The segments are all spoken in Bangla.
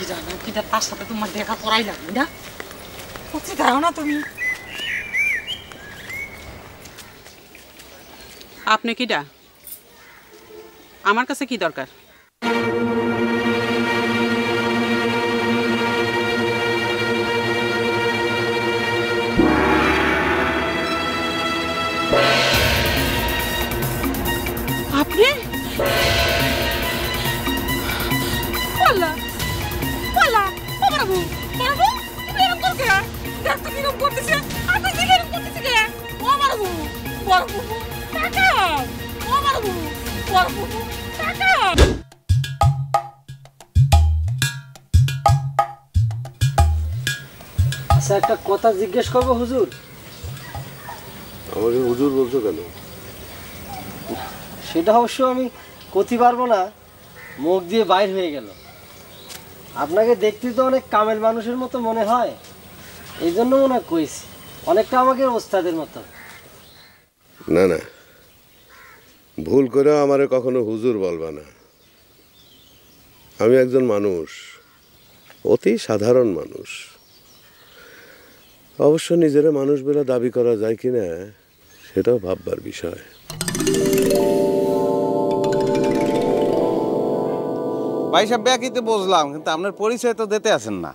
জানো কিটা তার সাথে তোমার দেখা করাই লাগবে না বুঝতে দাও না তুমি আপনি কিডা আমার কাছে কি দরকার আপনি পালা পালা বাবু বাবু তুমি এরকম করকে দেখ তুমি এরকম করতেছে আপনি কি এরকম করতেছে কে ও বাবু বাবু টাকা ও বাবু বাবু টাকা আচ্ছা একটা কথা জিজ্ঞেস করবো হুজুর আমাকে হুজুর বলছো কেন সেটা অবশ্য আমি করতে পারবো না মুখ দিয়ে বাইর হয়ে গেল আপনাকে দেখতে তো অনেক কামেল মানুষের মতো মনে হয় এই জন্য মনে হয় কইছি অনেকটা আমাকে ওস্তাদের মতো না না ভুল করেও আমারে কখনো হুজুর বলবা না আমি একজন মানুষ অতি সাধারণ মানুষ অবশ্য নিজেরা মানুষ বলে দাবি করা যায় কিনা সেটাও ভাববার বিষয় ভাই সাহেব ব্যাকিতে বুঝলাম কিন্তু আপনার পরিচয় তো দিতে আছেন না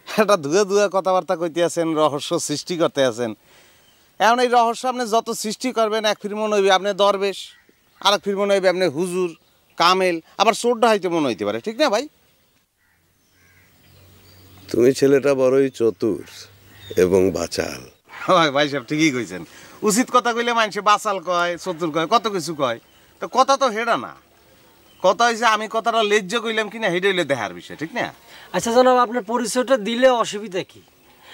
একটা ধুয়ে ধুয়ে কথাবার্তা কইতে আছেন রহস্য সৃষ্টি করতে আছেন এখন এই রহস্য আপনি যত সৃষ্টি করবেন এক ফির মনে হইবে আপনি দরবেশ আর এক ফির মনে হইবে আপনি হুজুর কামেল আবার চোরটা হইতে মনে হইতে পারে ঠিক না ভাই তুমি ছেলেটা বড়ই চতুর এবং বাচাল ভাই সাহেব ঠিকই কইছেন উচিত কথা কইলে মানুষে বাচাল কয় চতুর কয় কত কিছু কয় তো কথা তো হেডা না কথা হয়েছে আমি কথাটা লেজ্জ কইলাম কিনা হেডে হইলে দেখার বিষয় ঠিক না আচ্ছা জনাব আপনার পরিচয়টা দিলে অসুবিধা কি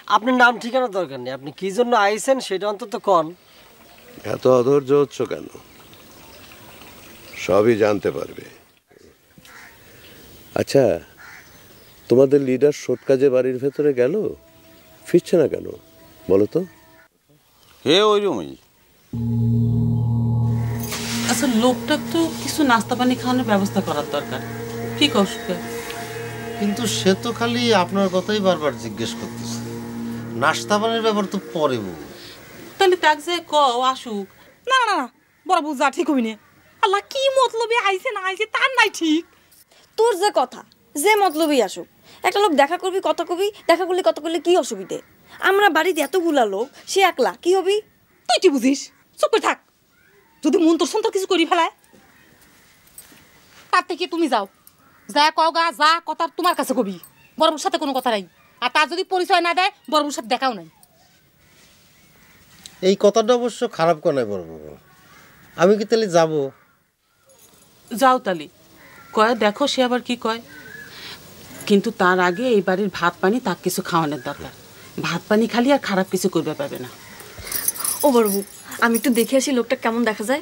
আপনার নাম ঠিকানা দরকার নেই আপনি কি জন্য আইছেন সেটা অন্তত কন এত অধৈর্য হচ্ছ কেন সবই জানতে পারবে আচ্ছা তোমাদের লিডার সোটকাজে বাড়ির ভেতরে গেল ফিরছে না কেন বলো তো হে ওইরকমই আচ্ছা লোকটা তো কিছু নাস্তা পানি খাওয়ানোর ব্যবস্থা করার দরকার কি কষ্ট কিন্তু সে তো খালি আপনার কথাই বারবার জিজ্ঞেস করতেছে নাস্তা পানির ব্যাপার তো পরে বউ তাহলে তাক যে কও আসুক না না না বড় বউ যা ঠিক হইনি আল্লাহ কি মতলবে আইছে না আইছে তার নাই ঠিক তোর যে কথা যে মতলবই আসুক একটা লোক দেখা করবি কথা কবি দেখা করলে কথা করলে কি অসুবিধে আমরা বাড়িতে এতগুলা লোক সে একলা কি হবি তুই কি বুঝিস চুপ করে থাক যদি মন তোর সন্তান কিছু করি ফেলায় তার থেকে তুমি যাও যা কওগা যা কথা তোমার কাছে কবি বড়বুর সাথে কোনো কথা নাই আর তার যদি পরিচয় না দেয় বড়বুর সাথে দেখাও নাই এই কথাটা অবশ্য খারাপ কোনায় বড় বউ আমি কি তাহলে যাব যাও তালি কয় দেখো সে আবার কি কয় কিন্তু তার আগে এই বাড়ির ভাত পানি তার কিছু খাওয়ানোর দরকার ভাত পানি খালি আর খারাপ কিছু করবে পাবে না ও বড়বু আমি একটু দেখে আসি লোকটা কেমন দেখা যায়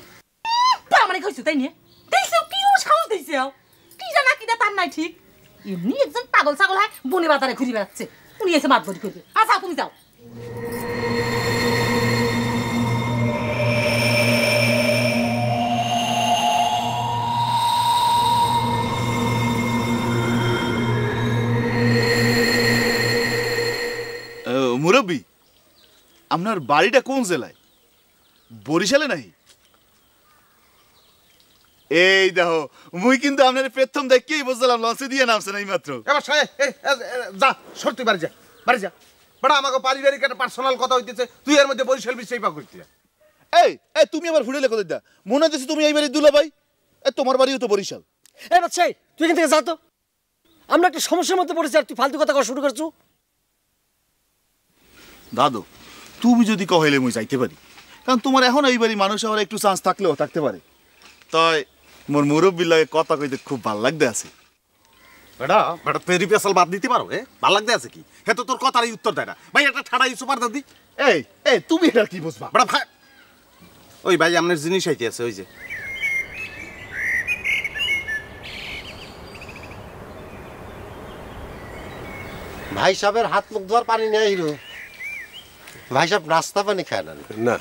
মানে কইছো তাই নিয়ে দেখছো কি ও সাহস দিছে কি জানা কিটা তার নাই ঠিক এমনি একজন পাগল ছাগল হয় বনে বাজারে ঘুরে বেড়াচ্ছে উনি এসে মাত বলি করবে আচ্ছা তুমি যাও মুরব্বী আপনার বাড়িটা কোন জেলায় বরিশালে নাই এই দেখো মুই কিন্তু আপনার প্রথম দেখেই বুঝলাম লঞ্চে দিয়ে নামছে না এই মাত্র এবার যা সরতে বাড়ি যা বাড়ি যা বড় আমাকে পারিবারিক একটা পার্সোনাল কথা হইতেছে তুই এর মধ্যে বরিশাল বিষয় পা করতে এই এই তুমি আবার ফুড়ে লেখো দা মনে হচ্ছে তুমি এই বাড়ির দুলা ভাই তোমার বাড়িও তো বরিশাল এ বাচ্চা তুই এখান থেকে যা তো আমরা একটা সমস্যার মধ্যে পড়েছি আর তুই ফালতু কথা কওয়া শুরু করছো দাদু তুমি যদি কহলে মুই যাইতে পারি কারণ তোমার এখন এই বাড়ি মানুষ আমার একটু চান্স থাকলেও থাকতে পারে তাই মোর মুরব্বির লাগে কথা কইতে খুব ভালো লাগতে আছে বেটা বেটা পেরি পেশাল বাদ দিতে পারো ভালো লাগতে আছে কি হে তো তোর কথারই উত্তর দেয় না ভাই একটা ঠাড়াই সুপার দাদি এই এই তুমি এটা কি বুঝবা বেটা ভাই ওই ভাই আপনার জিনিস আইতে আছে ওই যে ভাই সাহেবের হাত মুখ ধোয়ার পানি নেই হিরো ভাই সাহেব নাস্তা পানি খায় না না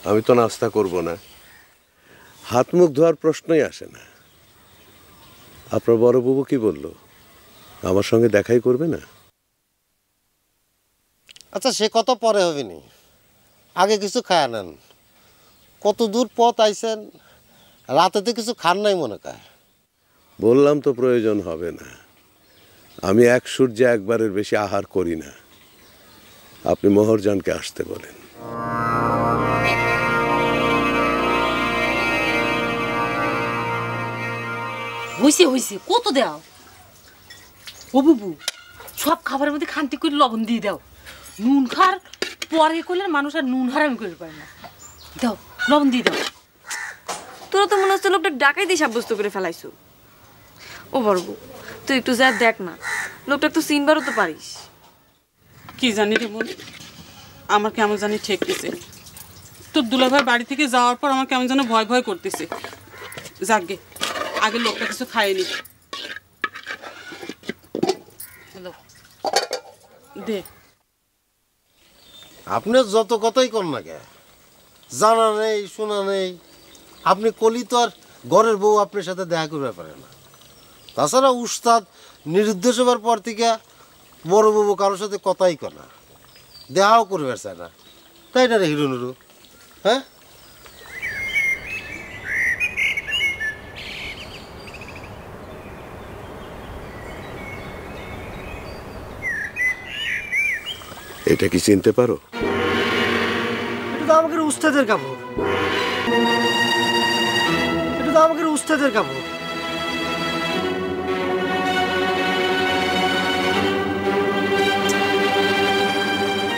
আমি তো নাস্তা করব না হাত মুখ ধোয়ার প্রশ্নই আসে না আপনার বড় বাবু কি বললো আমার সঙ্গে দেখাই করবে না? আচ্ছা সে কত পরে হবে নি, আগে কিছু খায় নেন। কত দূর পথ আইছেন, রাতেতে কিছু খান নাই মনে হয়। বললাম তো প্রয়োজন হবে না। আমি এক সূর্যে একবারের বেশি আহার করি না। আপনি মোহরজানকে আসতে বলেন। হইছে হইছে, কত দাও ও বুবু, সব খাবারের মধ্যে খান্তি করে লবণ দিয়ে দাও। নুন খার পরে করলে মানুষ আর নুন হারামি করে পারে না। দাও লবণ দিয়ে দাও। তোরা তো মনে হচ্ছে লোকটা ডাকাই দিয়ে সাব্যস্ত করে ফেলাইছো। ও বড় বউ, তুই একটু যা দেখ না, লোকটা একটু চিনবারও তো পারিস। কি জানি রে বোন, আমার কেমন জানি ঠেকতেছে। তোর দুলাভাই বাড়ি থেকে যাওয়ার পর আমার কেমন যেন ভয় ভয় করতেছে। যাকগে, আগে লোকটা কিছু খায়নি। দে। আপনি যত কথাই কর না কে, জানা নেই শোনা নেই, আপনি কলি তো আর ঘরের বউ আপনার সাথে দেখা করতে পারে না। তাছাড়া উস্তাদ নিরুদ্দেশ হবার পর থেকে বড় বাবু কারোর সাথে কথাই কর না, দেখাও করবে চায় না। তাই না রে হিরো নুরু? হ্যাঁ, এটা কি চিনতে পারো? এটা তো আমাকে উস্তাদের কাপড়, এটা তো আমাকে উস্তাদের কাপড়।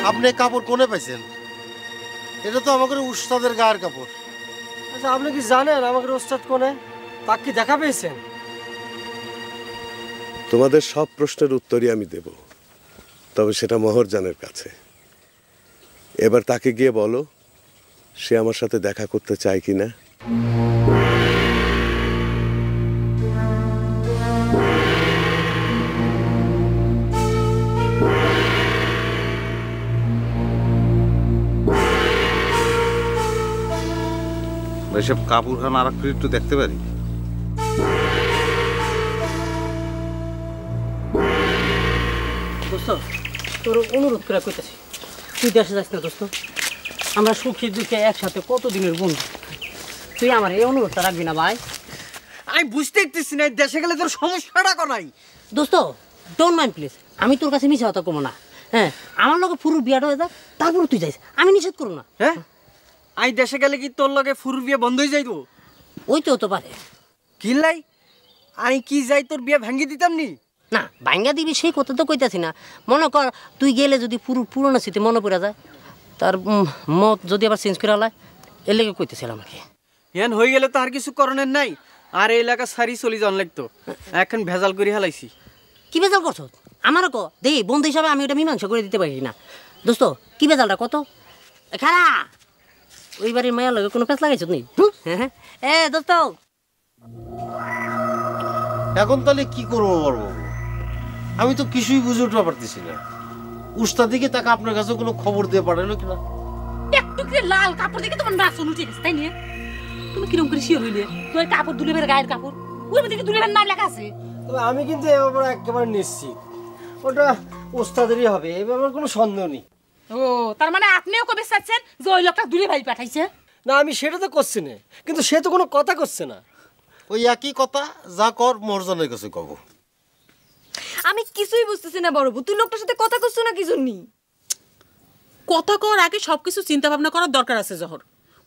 আপনি কাপড় কোনে পাইছেন? এটা তো আমাকে উস্তাদের গায়ের কাপড়। আচ্ছা আপনি কি জানেন আমাকে উস্তাদ কোনে? তাকে কি দেখা পেয়েছেন? তোমাদের সব প্রশ্নের উত্তরই আমি দেব, তবে সেটা মোহরজানের কাছে। এবার তাকে গিয়ে বলো সে আমার সাথে দেখা করতে চায় কিনা। এসব কাপুরখানা আর একটু দেখতে পারি? দোস্ত, তোর অনুরোধ করে কইতেছি, তুই দেশে যাস না দোস্ত। আমরা সুখী দুঃখে একসাথে কতদিনের বন্ধু, তুই আমার এই অনুরোধটা রাখবি না ভাই? আমি বুঝতে পারতেছি না দেশে গেলে তোর সমস্যাটা কোনাই। দোস্ত ডোন্ট মাইন্ড প্লিজ, আমি তোর কাছে মিশা হতা কমো না। হ্যাঁ, আমার লগে ফুরুর বিয়াটা হয়ে যাক, তারপরে তুই যাইস, আমি নিষেধ করবো না। হ্যাঁ, আমি দেশে গেলে কি তোর লগে ফুরুর বিয়ে বন্ধ হয়ে যাইব? ওই তো হতে পারে। কিল্লাই আমি কি যাই তোর বিয়ে ভেঙে দিতাম নি? না, ভাঙ্গা দিবি সেই কথা তো কইতাছি না। মনে কর তুই গেলে যদি পুরনো স্মৃতি মনে পড়ে যায়, তার মত যদি আবার চেঞ্জ করে আলায়, এর লেগে কইতেছিলাম আর কি। হ্যাঁ হয়ে গেলে তো আর কিছু করণের নাই, আর এই এলাকা সারি চলি যান লাগতো। এখন ভেজাল করে হেলাইছি। কি ভেজাল করছো? আমারও ক দেই বন্ধু হিসাবে আমি ওটা মীমাংসা করে দিতে পারি না। দোস্ত কি ভেজালটা কত? খারা ওই বাড়ির মায়ের লগে কোনো পেঁচ লাগাইছ নি? হ্যাঁ এ দোস্ত, এখন তাহলে কি করবো বড় বাবু? আমি তো কিছুই বুঝে উঠতে পারতেছি না। উস্তাদিকে তাকে আপনার কাছে কোনো খবর দিয়ে পাঠালো কিনা? একটু করে লাল কাপড় দেখে তোমার নাচ উঠে গেছে, তাই নিয়ে তুমি কিরম করে শিওর হইলে? তুই কাপড় দুলেবের গায়ের কাপড়, ওর মধ্যে কি দুলেবের নাম লেখা আছে? তবে আমি কিন্তু এ ব্যাপারে একেবারে নিশ্চিত ওটা উস্তাদেরই হবে, এই ব্যাপারে কোনো সন্দেহ নেই। ও তার মানে আপনিও কবে চাচ্ছেন যে ওই লোকটা দুলে ভাই পাঠাইছে? না আমি সেটা তো করছি না, কিন্তু সে তো কোনো কথা করছে না। ওই একই কথা, যা কর মোহরজানের কাছে কব। আমি কিছুই বুঝতেছি না বড় বউ, তুই লোকটার সাথে কথা করছো না কি জন্যি? কথা কর আগে সবকিছু চিন্তা ভাবনা করার দরকার আছে জহর।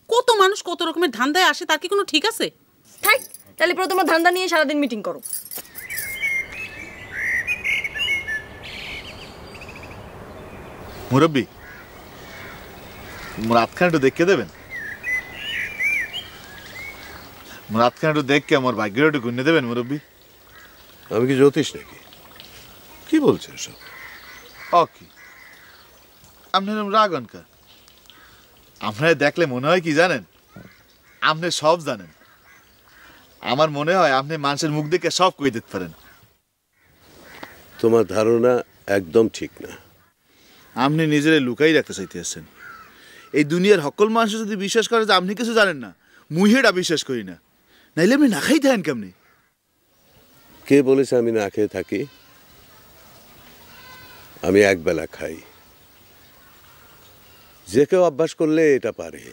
কত মানুষ কত রকমের ধান্দায় আসে, তার কি কোনো ঠিক আছে? থাক, তাহলে পুরো তোমার ধান্দা নিয়ে সারাদিন মিটিং করো। মুরব্বী, রাত খান একটু দেখে দেবেন? রাত খান একটু দেখে আমার ভাগ্যের একটু গুণে দেবেন মুরব্বী? আমি কি জ্যোতিষ নাকি? কি বলছেন সব? কি আপনি রাগ অনকার? আপনারা দেখলে মনে হয় কি জানেন, আপনি সব জানেন। আমার মনে হয় আপনি মানুষের মুখ দেখে সব কই দিতে পারেন। তোমার ধারণা একদম ঠিক না। আপনি নিজের লুকাই রাখতে চাইতেছেন। এই দুনিয়ার সকল মানুষ যদি বিশ্বাস করে যে আপনি কিছু জানেন না, মুই এটা বিশ্বাস করি না। নাইলে আপনি না খাই থাকেন কেমনি? কে বলেছে আমি না খেয়ে থাকি? আমি একবেলা খাই। যে কেউ অভ্যাস করলে এটা পারে।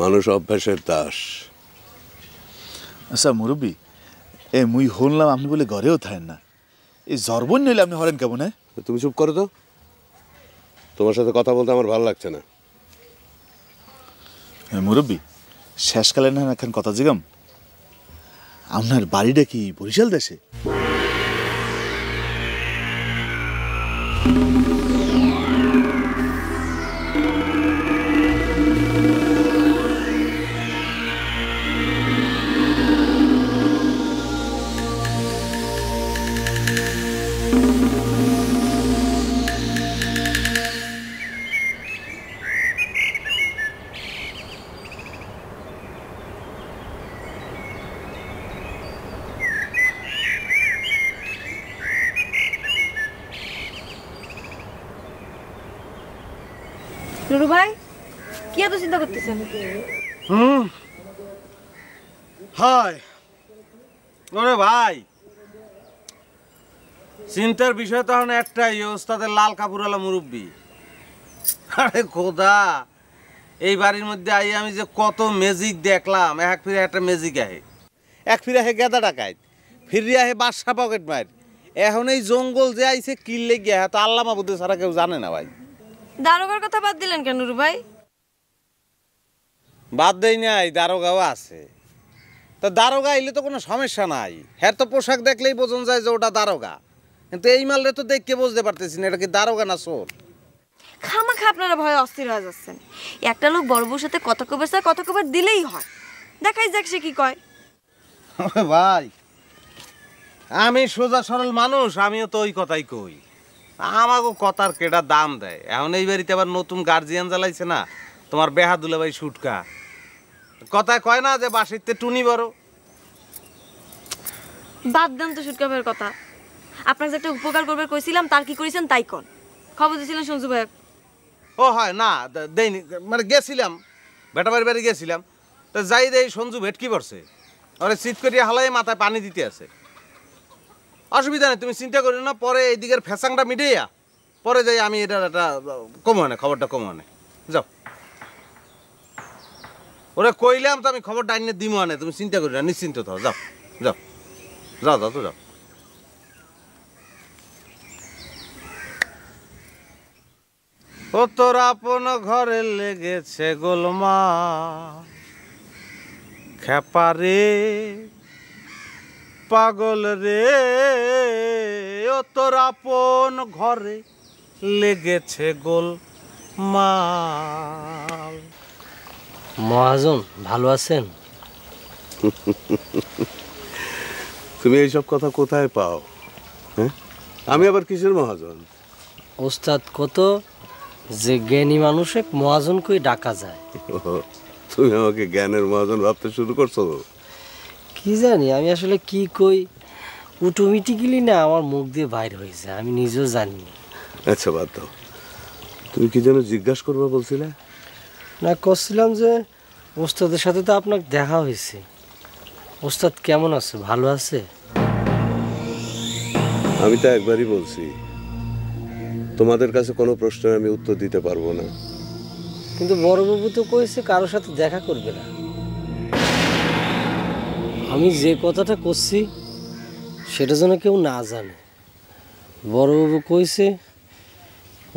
মানুষ অভ্যাসের দাস। আচ্ছা মুরব্বী, এ মুই শুনলাম আপনি বলে ঘরেও থাকেন না, এই জরবন নিলে আপনি হরেন কেমন? তুমি চুপ করো তো, তোমার সাথে কথা বলতে আমার ভালো লাগছে না। মুরব্বী, শেষকালে না এখন কথা জিগাম, আপনার বাড়িটা কি বরিশাল দেশে? নুরু ভাই, কি এত চিন্তা করতেছেন? হায় ওরে ভাই, চিন্তার বিষয় তখন একটাই, ওস্তাদের লাল কাপুরওয়ালা মুরব্বী। আরে খোদা, এই বাড়ির মধ্যে আই আমি যে কত ম্যাজিক দেখলাম। এক ফিরে একটা ম্যাজিক আহে, এক ফিরে আহে গেদা ডাকাইত, ফিরে আহে বাদশা পকেট মার। এখন এই জঙ্গল যে আইছে কিনলে গিয়া তো আল্লাহ মাবুদে ছাড়া কেউ জানে না ভাই। দারোগার কথা বাদ দিলেন কেন নুরু ভাই? বাদ দেই নাই, দারোগাও আছে। তা দারোগা এলে তো কোনো সমস্যা নাই, হ্যাঁ তো পোশাক দেখলেই বোঝন যায় যে ওটা দারোগা। কিন্তু এই মালরে তো দেখকে বুঝতে পারতেছি না এটা কি দারোগা না চোর। খামাখা আপনারা ভয়ে অস্থির হয়ে যাচ্ছেন। একটা লোক বড় বউর সাথে কথা কবার দিলেই হয়, দেখাই যাক সে কি কয়। ভাই আমি সোজা সরল মানুষ, আমিও তো ওই কথাই কই। আমাকে কথার কেটা দাম দেয়। এখন এই বাড়িতে আবার নতুন গার্জিয়ান জ্বালাইছে না, তোমার বেহাদুলা ভাই সুটকা। কথায় কয় না যে বাসিতে টুনি বড়। বাদ দেন তো সুটকা ভাইয়ের কথা। আপনাকে যে একটা উপকার করবার কইছিলাম, তার কি করেছেন তাই কোন। খবর দিয়েছিলেন সঞ্জু ভাই? ও হয় না, দেয়নি, মানে গেছিলাম, বেটা বাড়ি বাড়ি গেছিলাম। তা যাই দেই সঞ্জু ভেটকি পড়ছে, ওরে চিৎ করিয়া হালাই মাথায় পানি দিতে আছে। অসুবিধা নেই, তুমি চিন্তা করি না। পরে এই দিকের ফ্যাসাংটা মিটিয়া পরে যাই আমি এটার একটা কমানে, খবরটা কমানে যাও। ওরে কইলাম তো আমি খবরটা আইনে দিমো আনে, তুমি চিন্তা করি না, নিশ্চিন্ত থাও। যাও যাও যাও যাও তো যাও। ও তোর আপন ঘরে লেগেছে গোলমা খেপারে পাগল রে, ও তোর আপন ঘরে লেগেছে গোলমাল। মহাজন ভালো আছেন? তুমি এইসব কথা কোথায় পাও? হ্যাঁ, আমি আবার কিসের মহাজন? ওস্তাদ কত যে জ্ঞানী মানুষে মহাজন কই ডাকা যায়। তুমি আমাকে জ্ঞানের মহাজন ভাবতে শুরু করছো? কি জানি আমি আসলে কি কই, অটোমেটিক্যালি না আমার মুখ দিয়ে বাইর হয়েছে, আমি নিজেও জানি না। আচ্ছা বাদ দাও, তুমি কি যেন জিজ্ঞাসা করবা বলছিলে? না, করছিলাম যে ওস্তাদের সাথে তো আপনার দেখা হয়েছে, ওস্তাদ কেমন আছে, ভালো আছে? আমি তো একবারই বলছি, তোমাদের কাছে কোনো প্রশ্নের আমি উত্তর দিতে পারবো না। কিন্তু বড়বাবু তো কইছে কারোর সাথে দেখা করবে না। আমি যে কথাটা করছি সেটা যেন কেউ না জানে। বড়বাবু কইছে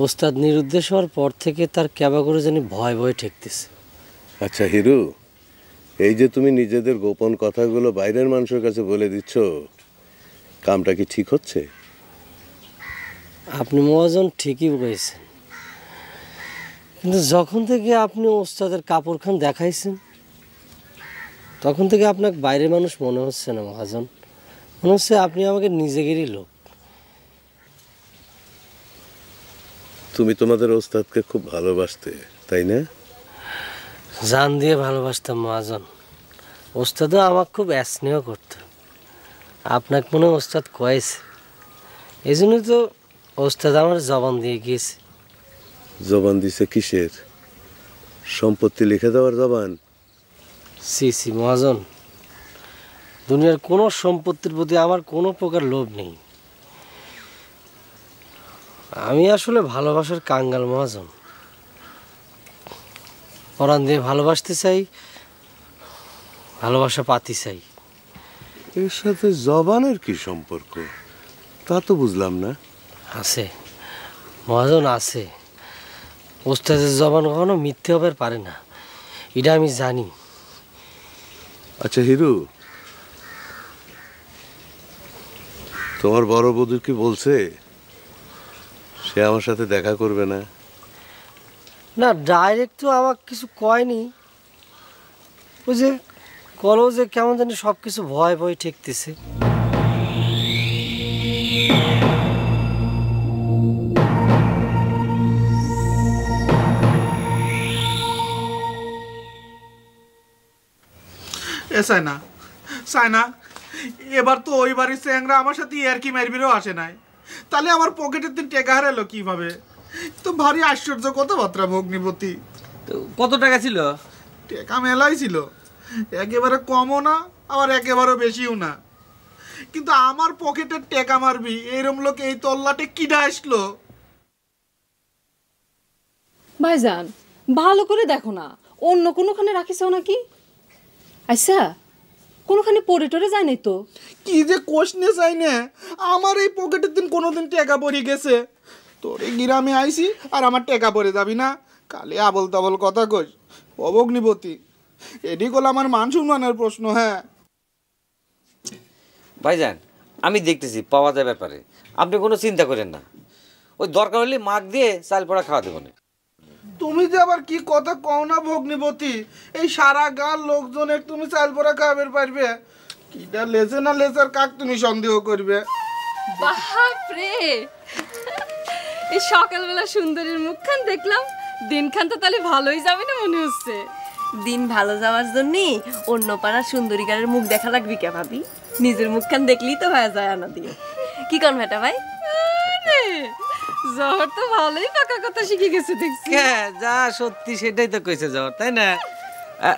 ওস্তাদ নিরুদ্দেশ হওয়ার পর থেকে তার কেবা করে জানি ভয় ভয় ঠেকতেছে। আচ্ছা হিরু, এই যে তুমি নিজেদের গোপন কথাগুলো বাইরের মানুষের কাছে বলে দিচ্ছ, কামটা কি ঠিক হচ্ছে? আপনি মহাজন ঠিকই বলেছেন, কিন্তু যখন থেকে আপনি ওস্তাদের কাপড়খান দেখাইছেন তখন থেকে আপনাকে বাইরের মানুষ মনে হচ্ছে না মহাজন, মনে হচ্ছে আপনি আমাকে নিজেদেরই লোক। তুমি তোমাদের ওস্তাদকে খুব ভালোবাসতে, তাই না? জান দিয়ে ভালোবাসতাম মহাজন, ওস্তাদও আমাকে খুব স্নেহ করত। আপনাকে মনে ওস্তাদ কয়েছে, এই জন্যই তো ওস্তাদ আমার জবান দিয়ে গিয়েছে। জবান দিছে কিসের? সম্পত্তি লিখে দেওয়ার জবান? সি সি মহাজন, দুনিয়ার কোনো সম্পত্তির প্রতি আমার কোনো প্রকার লোভ নেই। আমি আসলে ভালোবাসার কাঙ্গাল মহাজন। পরাণ দিয়ে ভালোবাসতে চাই, ভালোবাসা পাতি চাই। এর সাথে জবানের কি সম্পর্ক তা তো বুঝলাম না। আছে মহাজন, আছে। ওস্তাদের জবান কখনো মিথ্যে হতে পারে না, এটা আমি জানি। আচ্ছা হিরু, তোমার বড় বধূ কি বলছে সে আমার সাথে দেখা করবে না? না, ডাইরেক্ট তো আমাকে কিছু কয়নি। ওই যে কলো যে কেমন জানি সব কিছু ভয় ভয় ঠেকতেছে। সাইনা সাইনা, এবার তো ওই বাড়ির স্যাংরা আমার সাথে আর কি মারবিরও আসে নাই, তাহলে আমার পকেটের দিন টেকা হারালো কিভাবে? তো ভারী আশ্চর্য কথাবার্তা ভগ্নিপতি। কত টাকা ছিল? টেকা মেলাই ছিল, একেবারে কমও না আবার একেবারে বেশিও না। কিন্তু আমার পকেটের টেকা মারবি এরম লোক এই তল্লাটে কিডা আসলো? ভাইজান ভালো করে দেখো না, অন্য কোনোখানে রাখিস নাকি? আচ্ছা, কোনোখানে পড়ে টরে যায় নাই তো? কি যে কোশনে চাই না, আমার এই পকেটের দিন কোনোদিন টেকা পড়ে গেছে। তোর এই গ্রামে আইসি আর আমার টেকা পড়ে যাবি না? কালে আবল তাবল কথা কইস অবগ্নিপতি, এটি হলো আমার মান সম্মানের প্রশ্ন। হ্যাঁ ভাইজান, আমি দেখতেছি পাওয়া যায় ব্যাপারে, আপনি কোনো চিন্তা করেন না। ওই দরকার হলে মাগ দিয়ে চাল পড়া খাওয়া দেবো না। তুমি যে আবার কি কথা কও না ভগ্নিপতি, এই সারা গাল লোকজনের তুমি চাল পড়া খাওয়াবে পারবে? কিটা লেজে না লেজার কাক তুমি সন্দেহ করবে? বাপরে, এই সকালবেলা সুন্দরীর মুখখান দেখলাম, দিনখান তো তাহলে ভালোই যাবে না মনে হচ্ছে। দিন ভালো যাওয়ার জন্য অন্য পাড়ার সুন্দরীকারের মুখ দেখা লাগবি কে ভাবি? নিজের মুখখান দেখলেই তো হয়ে যায় আনা দিয়ে। কি কন ভেটা ভাই? জহর তো ভালোই পাকা কথা শিখে গেছে দেখছি। যা সত্যি সেটাই তো কইছে জহর, তাই না?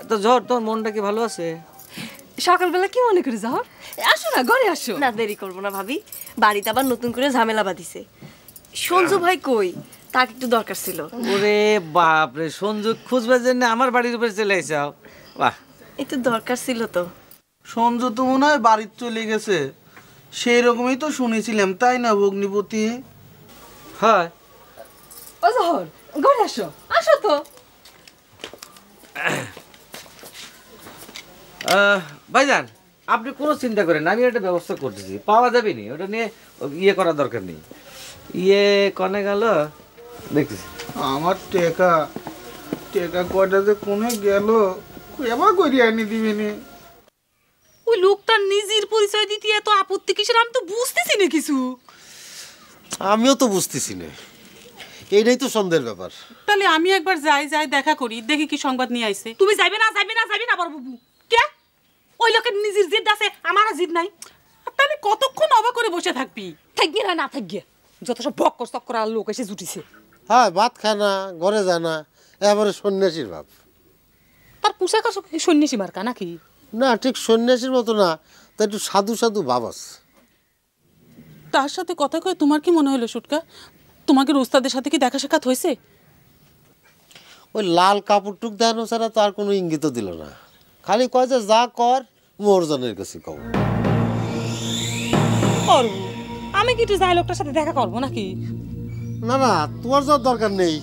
তো জহর, তোর মনটা কি ভালো আছে? সকালবেলা কি মনে করি জহর? আসো না, ঘরে আসো। না, দেরি করবো না ভাবি, বাড়িতে আবার নতুন করে ঝামেলা বাঁধিছে। সঞ্জু ভাই কই? তাকে একটু দরকার ছিল। ওরে বাপ রে, সঞ্জু খুঁজবার জন্য আমার বাড়ির উপরে চলে আইসাও? বাহ, একটু দরকার ছিল তো। সঞ্জু তো মনে হয় বাড়ির চলে গেছে, সেই রকমই তো শুনেছিলাম, তাই না ভগ্নিপতি? হয়। ও জহর, ঘরে আসো, আসো তো। ভাইজান, আপনি কোনো চিন্তা করেন না, আমি একটা ব্যবস্থা করতেছি, পাওয়া যাবে নি, ওটা নিয়ে ইয়ে করার দরকার নেই। ইয়ে কনে গেল দেখতেছি। আমার টেকা টেকা কয়টা যে কোনে গেল, এবার করিয়ে আনি দিবিনি। ওই লোকটার নিজের পরিচয় দিতে এত আপত্তি কিসের, আমি তো বুঝতেছি না কিছু। আমিও তো বুঝতেছি না, এইটাই তো সন্দেহের ব্যাপার। তাহলে আমি একবার যাই দেখা করি, দেখি কি সংবাদ নিয়ে আইছে। তুমি যাইবে না বড় বাবু? কে? ওই লোকের নিজের জিদ আছে, আমার জিদ নাই। তাহলে কতক্ষণ অবাক করে বসে থাকবি? থাকবি না থাকবে, যত সব বক্কর চক্কর আর লোক এসে জুটিছে। হ্যাঁ, ভাত খায় না, ঘরে যায় না, এবারে সন্ন্যাসীর ভাব। তার পোশাক আশাক সন্ন্যাসী মার্কা নাকি? না, ঠিক সন্ন্যাসীর মতো না, তা একটু সাধু সাধু ভাব আছে। তার সাথে কথা কয়ে তোমার কি মনে হলো সুটকা? তোমাকে ওস্তাদের সাথে কি দেখা সাক্ষাৎ হয়েছে? ওই লাল কাপড় টুক দেখানো ছাড়া তো আর কোনো ইঙ্গিত দিল না, খালি কয় যে যা কর মোরজনের কাছে কও। আমি কি একটু যাই লোকটার সাথে দেখা করবো নাকি? না না, তোমার যাওয়ার দরকার নেই।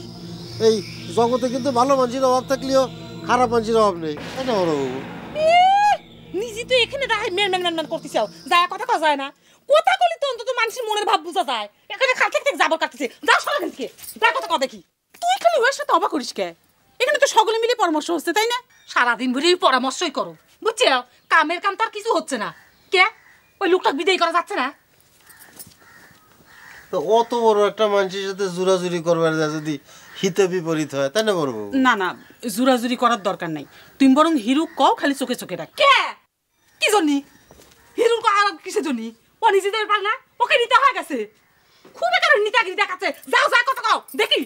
এই জগতে কিন্তু ভালো মানুষের অভাব থাকলেও খারাপ মানুষের অভাব নেই, তাই না বড় বাবু? নিজে তো এখানে দাঁড়াই মেন করতেছ, যায় কথা কওয়া যায় না। কথা বলি তো অন্তত মানুষের মনের ভাব বোঝা যায়। এখানে খাল থেকে যাবো কাটতেছে, যা সরা থেকে যা কথা কও দেখি। তুই খালি ওর সাথে অবাক করিস কে? এখানে তো সকলে মিলে পরামর্শ হচ্ছে, তাই না? সারাদিন ভরে পরামর্শই করো, বুঝছো? কামের কাম তার কিছু হচ্ছে না। কে? ওই লোকটা বিদায় করা যাচ্ছে না? তো অত বড় একটা মানুষের সাথে জোরাজুরি করবার যায় যদি হিতে বিপরীত হয়, তাই না বড় বাবু? না জোরাজুরি করার দরকার নাই, তুমি বরং হিরু কও, খালি চোখে চোখে রাখ। কে? কি জন্যি? হিরুর আর কিসের জন্যি? ও নিজে দেবে পারে না, ওকে নিতে হয়ে গেছে। খুব একটা নিতাগিরি দেখাচ্ছে, যাও যা কথা কও দেখি।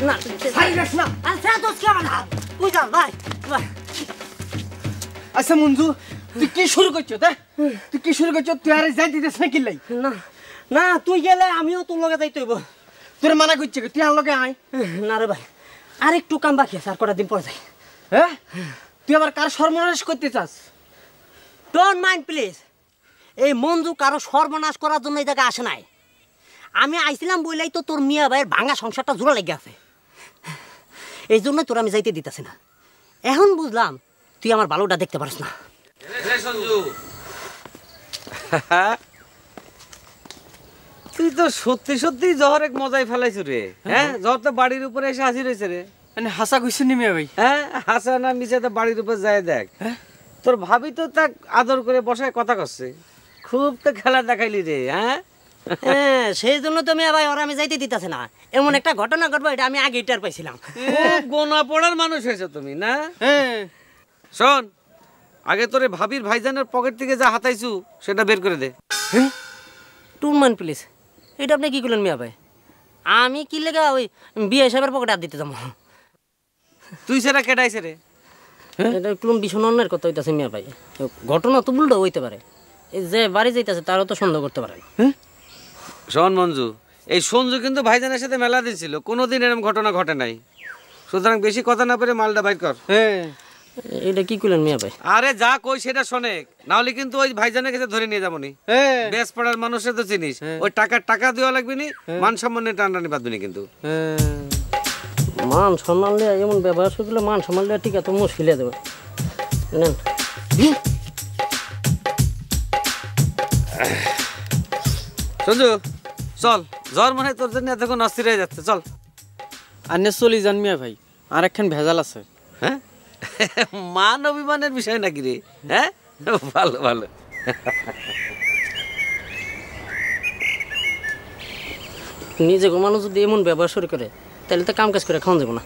না সাইরাস না আচ্ছা তো কি আমার কই যাও ভাই আচ্ছা মঞ্জু তুই কি শুরু করছো তুই কি শুরু করছো তুই আরে যাই দিতেছ না কি লাই না না তুই গেলে আমিও তোর লগে যাইতে হইব তোর মানা করছে তুই আর লগে আয় না রে ভাই আর একটু কাম বাকি আছে আর কটা দিন পর যাই হ্যাঁ তুই আবার কার সর্বনাশ করতে চাস ডোন্ট মাইন্ড প্লিজ এই মঞ্জু কারো সর্বনাশ করার জন্য এই জায়গায় আসে নাই আমি আইছিলাম বইলাই তো তোর মিয়া ভাইয়ের ভাঙা সংসারটা জোড়া লেগে আছে এই জন্য তোর আমি যাইতে দিতেছি না এখন বুঝলাম তুই আমার ভালোটা দেখতে পারিস না সঞ্জু তুই তো সত্যি সত্যি জহর এক মজাই ফেলাইছ রে হ্যাঁ জহর তো বাড়ির উপরে এসে হাসি রয়েছে রে মানে হাসা কইছ নি মিয়া ভাই হ্যাঁ হাসা না মিশে তো বাড়ির উপর যায় দেখ তোর ভাবি তো তাক আদর করে বসায় কথা করছে খুব তো খেলা দেখাইলি রে হ্যাঁ হ্যাঁ সেই জন্য তো মিয়া ভাই ওরা আমি যাইতে দিতেছে না এমন একটা ঘটনা ঘটবো এটা আমি আগে টের পাইছিলাম খুব গোনা পড়ার মানুষ হয়েছে তুমি না হ্যাঁ শোন আগে তোরে ভাবির ভাইজানের পকেট থেকে যা হাতাইছু সেটা বের করে দে টুনমান প্লিজ এটা আপনি কি করলেন মিয়া ভাই আমি কি লেগে ওই বিয়ে সাহেবের পকেটে হাত দিতে যাবো তুই সেটা কেটাইছে রে এটা একটু ভীষণ অন্যের কথা হইতেছে মিয়া ভাই ঘটনা তো উল্টো হইতে পারে এই যে বাড়ি যাইতেছে তারও তো সন্দেহ করতে পারে শোন মঞ্জু এই সঞ্জু কিন্তু ভাইজানের সাথে মেলা দিয়েছিল কোনোদিন এরকম ঘটনা ঘটে নাই সুতরাং বেশি কথা না পেরে মালটা বাইর কর এটা কি করলেন মিয়া ভাই আরে যা কই সেটা শোনেক নাহলে কিন্তু ওই ভাইজানের কাছে ধরে নিয়ে যাবো নি বেশ পড়ার মানুষের তো চিনিস ওই টাকা দেওয়া লাগবে নি মান সম্মানে টানটানি বাঁধবি নি কিন্তু মান সম্মান লিয়া এমন ব্যবহার করলে মান সম্মান লিয়া ঠিক আছে মুশকিলে দেবে নেন সঞ্জু চল জ্বর মনে হয় তোর জন্য এতক্ষণ অস্থির হয়ে যাচ্ছে চল আনে চলি যান মিয়া ভাই আর একখান ভেজাল আছে হ্যাঁ মান অভিমানের বিষয় নাকি রে হ্যাঁ ভালো ভালো নিজে মানুষ যদি এমন ব্যবহার শুরু করে তাহলে তো কাম কাজ করে খাওয়া যাবো না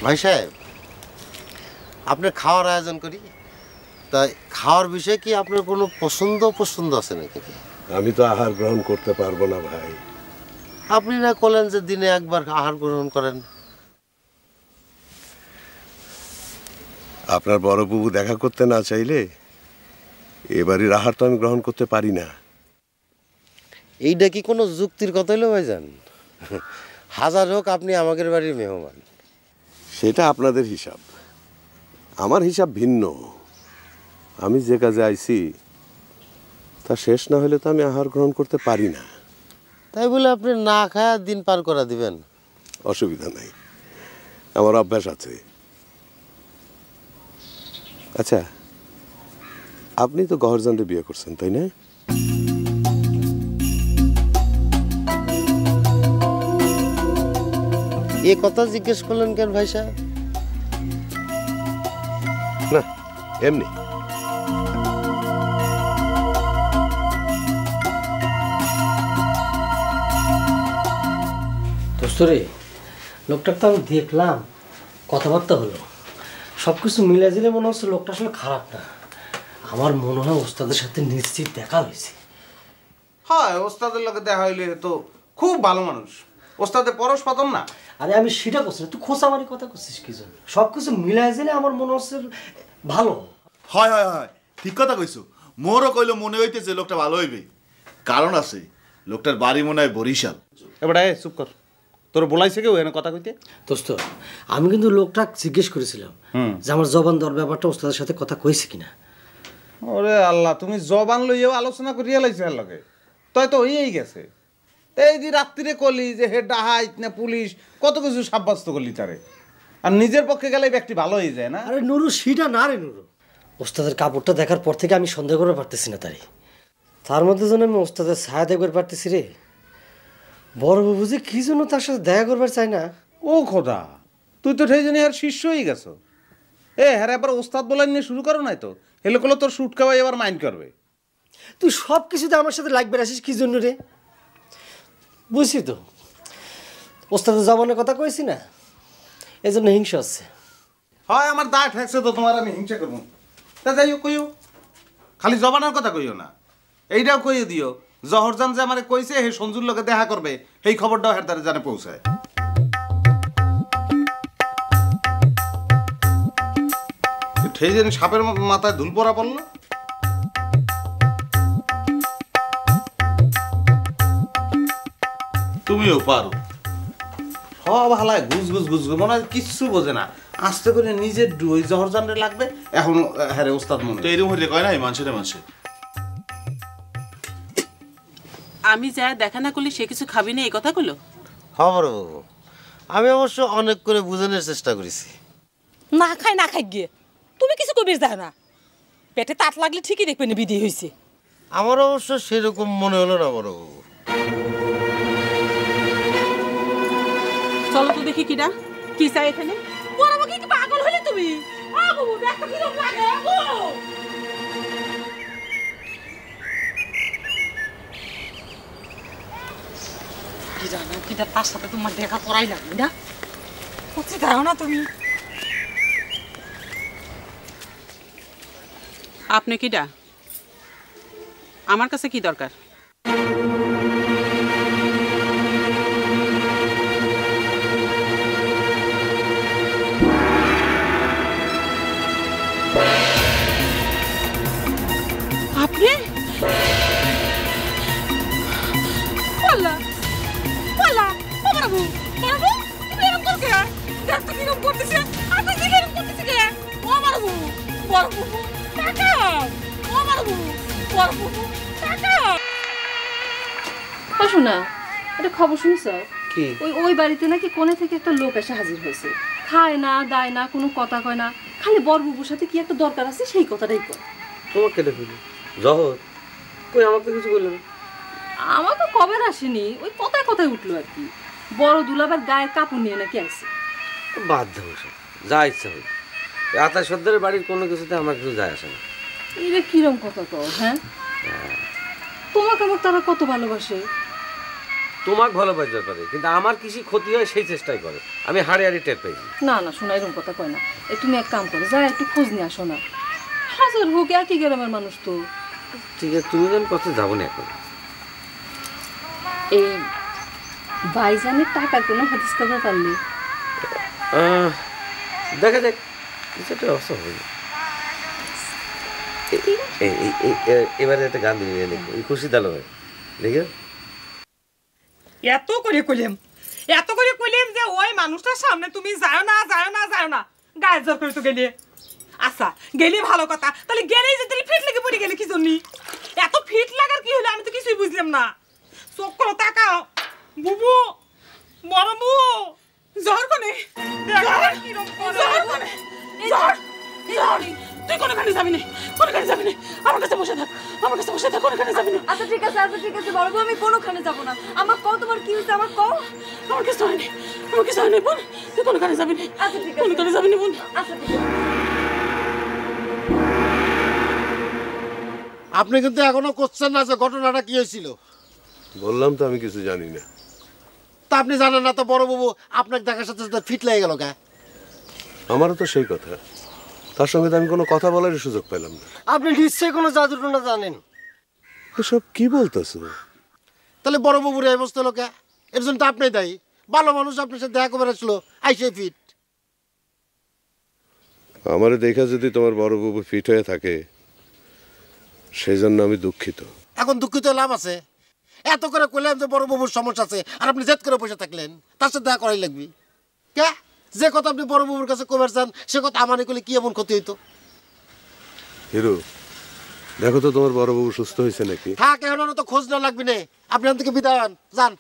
ভাই সাহেব আপনার খাওয়ার আয়োজন করি তাই খাওয়ার বিষয়ে কি আপনার কোনো পছন্দ আছে নাকি? আমি তো আহার গ্রহণ করতে পারবো না ভাই। আপনি না বলেন যে দিনে একবার আহার গ্রহণ করেন। আপনার বড় বাবু দেখা করতে না চাইলে এবারের আহার তো আমি গ্রহণ করতে পারি না। এইটা কি কোনো যুক্তির কথা হলো ভাইজান? হাজার হোক আপনি আমাদের বাড়ির মেহমান। সেটা আপনাদের হিসাব, আমার হিসাব ভিন্ন। আমি যে কাজে আইছি তা শেষ না হলে তো আমি আহার গ্রহণ করতে পারি না। তাই বলে আপনি না খায়া দিন পার করা দিবেন? অসুবিধা নাই, আমার অভ্যাস আছে। আচ্ছা, আপনি তো গহরজানকে বিয়ে করছেন তাই না? এ কথা জিজ্ঞেস করলেন কেন ভাই সাহেব? না, এমনি। দোস্তরে লোকটাকে তো আমি দেখলাম, কথাবার্তা হলো, সব কিছু মিলে দিলে মনে হচ্ছে লোকটা আসলে খারাপ না। আমার মনে হয় ওস্তাদের সাথে নিশ্চিত দেখা হয়েছে। হয়, ওস্তাদের লোকে দেখা হইলে তো খুব ভালো মানুষ। ওস্তাদের পরশ পাতন না। আরে আমি সেটা করছি না, তুই খোঁচামারি কথা করছিস কি জন্য? সব কিছু মিলাই দিলে আমার মনে হচ্ছে ভালো। হয় হয় হয়, ঠিক কথা কইছো। মোরও কইলো মনে হইতেছে লোকটা ভালো হইবে। কারণ আছে, লোকটার বাড়ি মনে হয় বরিশাল। এবারে চুপ কর, তোর বলাইছে কেউ এনে কথা কইতে? দোস্ত, আমি কিন্তু লোকটা জিজ্ঞেস করেছিলাম যে আমার জবান দর ব্যাপারটা ওস্তাদের সাথে কথা কইছে কিনা। ওরে আল্লাহ, তুমি জবান লইয়াও আলোচনা করিয়া লাইছো এর লগে, তাই তো হইয়াই গেছে। এই যে রাত্রিরে কলি যে হে ডাহাইত না পুলিশ, কত কিছু সাব্যস্ত করলি তারে, আর নিজের পক্ষে গেলে ব্যক্তি ভালো হয়ে যায় না? আরে নুরু, সেটা না রে নুরু, ওস্তাদের কাপড়টা দেখার পর থেকে আমি সন্দেহ করতে পারতেছি না তার মধ্যে যেন আমি ওস্তাদের ছায়া দেখতে পারতেছি রে। বড় বাবু যে কি জন্য তার সাথে দেখা করবার চাই না? ও খোদা, তুই তো সেই জন্য আর শিষ্য হয়ে গেছো। হ্যাঁ এবার ওস্তাদ বলাই নিয়ে শুরু করো নাই তো, হেলে করলে তোর শুট খাওয়াই এবার মাইন্ড করবে। তুই সব কিছুতে আমার সাথে লাগবে আসিস কি জন্য রে? বুঝছি তো, ওস্তাদের জবানের কথা কইছি না, এই জন্য হিংসা হচ্ছে। হয় আমার দায় ঠেকছে তো তোমার আমি হিংসা করবো। তা যাই হোক কইও, খালি জবানের কথা কইও না, এইটাও কইয়ে দিও জহরজান যে আমারে কইছে হে সঞ্জুর লোকে দেখা করবে, এই খবরটাও হের দ্বারা জানে পৌঁছায়। সেই যেন সাপের মাথায় ধুল পড়া পড়লো। তুমিও পারো, সব হালায় ঘুষ ঘুষ ঘুষ মনে হয় কিচ্ছু বোঝে না, আস্তে করে নিজের ওই জহরজানরে লাগবে। এখন হ্যাঁ ওস্তাদ মনে এরকম হইলে কয় না মানুষের মানুষে। আমি যা দেখা না করলে সে কিছু খাবি না এই কথাগুলো? খবর আমি অবশ্য অনেক করে বুঝানোর চেষ্টা করেছি। না খাই গিয়ে তুমি কিছু কবির যায় না, পেটে তাত লাগলে ঠিকই দেখবেন বিধি হয়েছে। আমার অবশ্য সেরকম মনে হলো না বড় বাবু। চলো তো দেখি কিনা কি চাই এখানে। বড় বাবু কি পাগল হলে তুমি? ও বাবু দেখতে কি রকম লাগে ও। কি জানো কি তার সাথে তোমার দেখা করাই লাগবে না, হচ্ছে দাও না তুমি। আপনি কিডা? আমার কাছে কি দরকার? আপনি পাল্লা পাল্লা বাবু বাবু তুমি এরকম করো কে? দেখতে কি রকম করতেছে, আপনি কি এরকম করতেছে কে? ও বাবু বাবু টাকা, ও বাবু বাবু টাকা। ও শোনা, একটা খবর শুনছ? কি? ওই বাড়িতে নাকি কোণে থেকে একটা লোক এসে হাজির হয়েছে, খায় না দায় না, কোনো কথা কয় না, খালি বরবুবুর সাথে কি একটা দরকার আছে সেই কথাটাই কয়। তোমার কেটে ফেলি জহর কই, আমার তো কিছু বললো না। আমার তো কবে আসেনি, ওই কথায় কথায় উঠলো আর কি। বড় দুলাবার গায়ের কাপড় নিয়ে নাকি আসছে। বাধ্য বসে যা ইচ্ছা হই, আতা সর্দারের বাড়ির কোনো কিছুতে আমার কিছু যায় আসে না। এটা কিরম কথা কও? হ্যাঁ, তোমাকে আমার তারা কত ভালোবাসে। তোমাকে ভালোবাসতে পারে, কিন্তু আমার কিছু ক্ষতি হয় সেই চেষ্টাই করে, আমি হাড়ে হাড়ি টের পাই। না না শোনা, এরকম কথা কয় না। তুমি এক কাম করো, যা একটু খোঁজ নিয়ে আসো না। হাজার হোক একই গ্রামের মানুষ তো। ঠিক আছে, তুমি যেন কথা যাবো না এখন। এই ভাইজানের টাকার কোনো হাদিস খবর পারলি? দেখা যাক কিছুটা অবস্থা হবে। এবারে একটা গান দিয়ে দেখো, খুশি দালো হয় দেখে। এত করে কইলাম যে ওই মানুষটার সামনে তুমি যাও না গায়ে জোর করে তো গেলে। আচ্ছা গেলে ভালো কথা, তাহলে গেলেই যে তুমি ফিট লেগে পড়ে গেলে কি জন্য? এত ফিট লাগার কি হলো আমি তো কিছুই বুঝলাম না। চোখ করো তাকাও বুবু, বড় বউ জ্বর কোনে তুই কোনখানে যাবি না, আমার কাছে বসে থাক, কোনখানে যাবি না। আচ্ছা ঠিক আছে বড় বউ, আমি কোনোখানে যাবো না। আমার কও তোমার কি হয়েছে, আমার কও। আমার কিছু হয়নি বোন, তুই কোনখানে যাবি না। আচ্ছা ঠিক আছে, কোনখানে যাবি না বোন। আচ্ছা ঠিক আছে। আপনি কিন্তু এখনো কোশ্চেন না যে ঘটনাটা কি হয়েছিল। বললাম তো আমি কিছু জানি না। তা আপনি জানেন না তো বড় বাবু আপনাকে দেখার সাথে সাথে ফিট লেগে গেল গা। আমারও তো সেই কথা, তার সঙ্গে তো আমি কোনো কথা বলার সুযোগ পেলাম না। আপনি নিশ্চয়ই কোনো জাদুটনা জানেন। এসব কি বলতেছো? তাহলে বড় বাবুর এই অবস্থা লোকে, এর জন্য তো আপনি দায়ী। ভালো মানুষ আপনার সাথে দেখা করে আসলো, আইসে ফিট। আমারে দেখা যদি তোমার বড় বাবু ফিট হয়ে থাকে সেই জন্য আমি দুঃখিত। এখন দুঃখিত লাভ আছে? এত করে কইলাম যে বড় বাবুর সমস্যা আছে, আর আপনি জেদ করে বসে থাকলেন। তার সাথে দেখা করাই লাগবে কে? যে কথা আপনি বড় বাবুর কাছে কবার চান সে কথা আমানে কইলে কি এমন ক্ষতি হইতো? হিরো দেখো তো তোমার বড় বাবু সুস্থ হয়েছে নাকি? থাক, এখন তো খোঁজ না লাগবে না। আপনি এখান থেকে বিদায় হন, যান।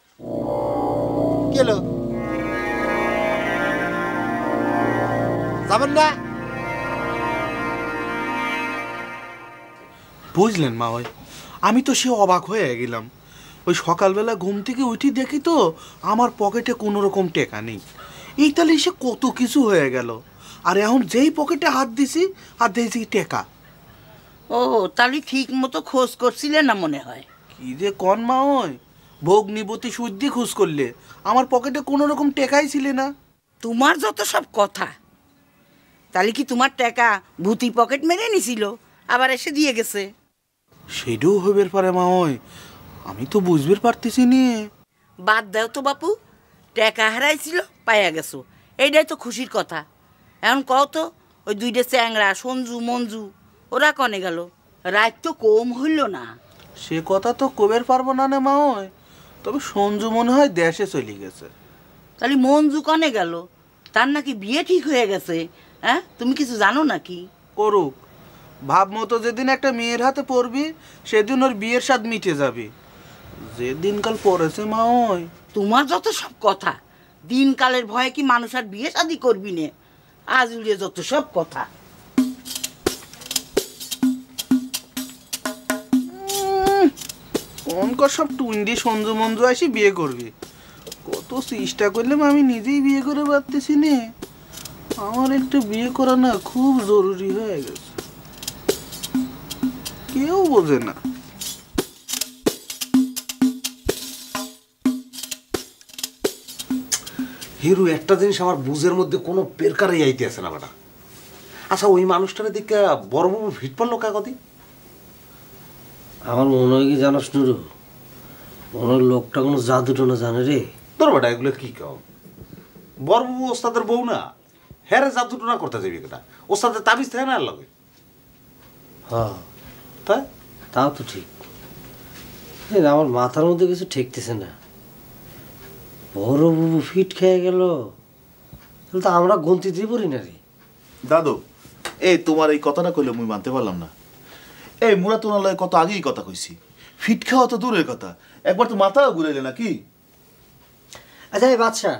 কি হলো, যাবেন না? বুঝলেন মা, ওই আমি তো সে অবাক হয়ে গেলাম। ওই সকালবেলা ঘুম থেকে উঠি দেখি তো আমার পকেটে কোনো রকম টেকা নেই। এই তাহলে সে কত কিছু হয়ে গেল। আর এখন যেই পকেটে হাত দিছি আর দেখছি টেকা। ও তাহলে ঠিক মতো খোঁজ করছিলে না মনে হয়। কি যে কন মা, ওই ভগ্নিপতি শুদ্ধি খোঁজ করলে আমার পকেটে কোনো রকম টেকাই ছিল না। তোমার যত সব কথা, তাহলে কি তোমার টাকা ভূতি পকেট মেরে নিছিল আবার এসে দিয়ে গেছে? সেটাও হইবার পারে মা, ওই আমি তো বুঝবার পারতেছি নি। বাদ দাও তো বাপু, টাকা হারাইছিল পাইয়া গেছো, এইটাই তো খুশির কথা। এখন কও তো ওই দুইটা চ্যাংরা সঞ্জু মঞ্জু ওরা কনে গেল? রাত তো কম হইল না। সে কথা তো কবের পারবো না না মা, ওই তবে সঞ্জু মনে হয় দেশে চলে গেছে। তাহলে মঞ্জু কনে গেল? তার নাকি বিয়ে ঠিক হয়ে গেছে। হ্যাঁ, তুমি কিছু জানো নাকি? করুক, ভাব মতো যেদিন একটা মেয়ের হাতে পড়বি সেদিন ওর বিয়ের স্বাদ মিটে যাবে। যে দিনকাল পড়েছে মা, ওই তোমার যত সব কথা, দিনকালের ভয়ে কি মানুষ আর বিয়ে শাদি করবি নে? আজ উড়ে যত সব কথা। কোনকার সব টুন্ডি সঞ্জু মঞ্জু আসি বিয়ে করবি। কত চেষ্টা করলাম, আমি নিজেই বিয়ে করে পারতেছি নে। আমার একটু বিয়ে করা না খুব জরুরি হয়ে গেছে, কেউ বোঝে না। হিরু, একটা জিনিস আমার বুঝের মধ্যে কোনো পেরকারাই আইতে আছে না বেটা। আচ্ছা, ওই মানুষটারে দেখে বড়বাবু ভিট পারলো কাকতি? আমার মনে হয় কি জানাস নুরু, মনে হয় লোকটা কোনো জাদুটো না জানে রে। তোর বেটা এগুলো কি কও? বড়বাবু ওস্তাদের বউ না, হ্যাঁ রে জাদুটো না করতে যাবি কেটা? ওস্তাদের তাবিজ থাকে না আর লাগে। হ্যাঁ তাই, তাও তো ঠিক। আমার মাথার মধ্যে কিছু ঠেকতেছে না। বড় বাবু ফিট খেয়ে গেল, তাহলে তো আমরা গন্তিতেই পড়ি না রে। দাদু, এই তোমার এই কথাটা কইলে মুই মানতে পারলাম না। এই মুরা তোমার লয় কত আগেই কথা কইছি, ফিট খাওয়া তো দূরের কথা, একবার তো মাথাও ঘুরাইলে নাকি? আচ্ছা এই বাদশা,